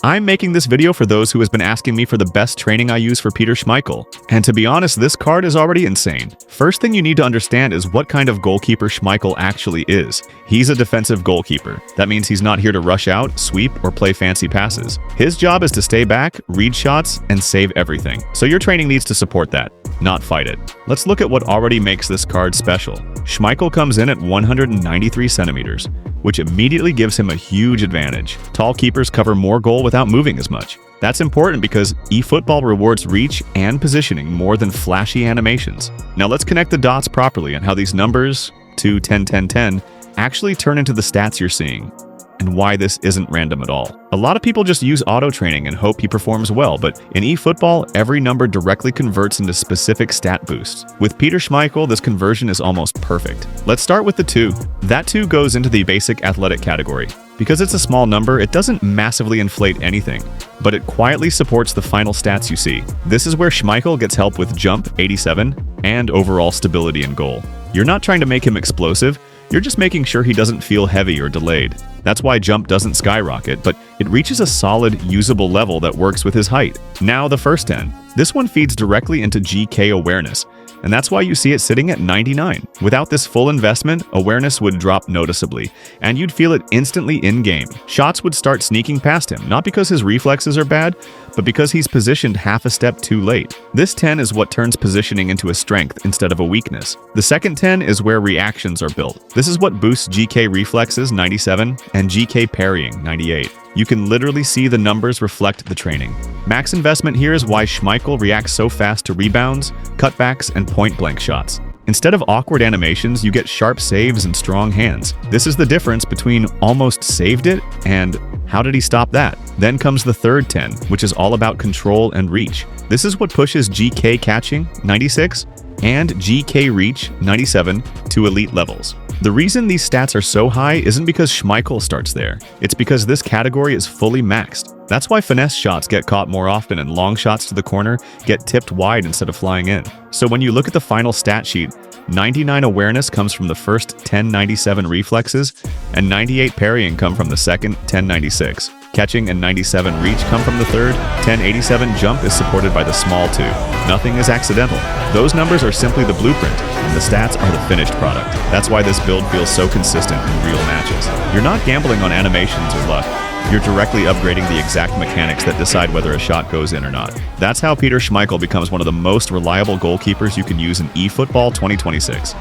I'm making this video for those who has been asking me for the best training I use for Peter Schmeichel. And to be honest, this card is already insane. First thing you need to understand is what kind of goalkeeper Schmeichel actually is. He's a defensive goalkeeper. That means he's not here to rush out, sweep, or play fancy passes. His job is to stay back, read shots, and save everything. So your training needs to support that, not fight it. Let's look at what already makes this card special. Schmeichel comes in at 193 centimeters, which immediately gives him a huge advantage. Tall keepers cover more goal without moving as much. That's important because eFootball rewards reach and positioning more than flashy animations. Now let's connect the dots properly on how these numbers, 2, 10, 10, 10, actually turn into the stats you're seeing, and why this isn't random at all. A lot of people just use auto training and hope he performs well, but in eFootball, every number directly converts into specific stat boosts. With Peter Schmeichel, this conversion is almost perfect. Let's start with the 2. That 2 goes into the basic athletic category. Because it's a small number, it doesn't massively inflate anything, but it quietly supports the final stats you see. This is where Schmeichel gets help with jump, 87, and overall stability in goal. You're not trying to make him explosive, you're just making sure he doesn't feel heavy or delayed. That's why jump doesn't skyrocket, but it reaches a solid, usable level that works with his height. Now the first 10. This one feeds directly into GK awareness, and that's why you see it sitting at 99. Without this full investment, awareness would drop noticeably, and you'd feel it instantly in-game. Shots would start sneaking past him, not because his reflexes are bad, but because he's positioned half a step too late. This 10 is what turns positioning into a strength instead of a weakness. The second 10 is where reactions are built. This is what boosts GK reflexes, 97, and GK parrying, 98. You can literally see the numbers reflect the training. Max investment here is why Schmeichel reacts so fast to rebounds, cutbacks, and point-blank shots. Instead of awkward animations, you get sharp saves and strong hands. This is the difference between almost saved it and how did he stop that? Then comes the third 10, which is all about control and reach. This is what pushes GK catching, 96, and GK reach, 97, to elite levels. The reason these stats are so high isn't because Schmeichel starts there. It's because this category is fully maxed. That's why finesse shots get caught more often and long shots to the corner get tipped wide instead of flying in. So when you look at the final stat sheet, 99 awareness comes from the first 1097 reflexes, and 98 parrying come from the second 1096. Catching and 97 reach come from the third, 1087 jump is supported by the small 2. Nothing is accidental. Those numbers are simply the blueprint, and the stats are the finished product. That's why this build feels so consistent in real matches. You're not gambling on animations or luck. You're directly upgrading the exact mechanics that decide whether a shot goes in or not. That's how Peter Schmeichel becomes one of the most reliable goalkeepers you can use in eFootball 2026.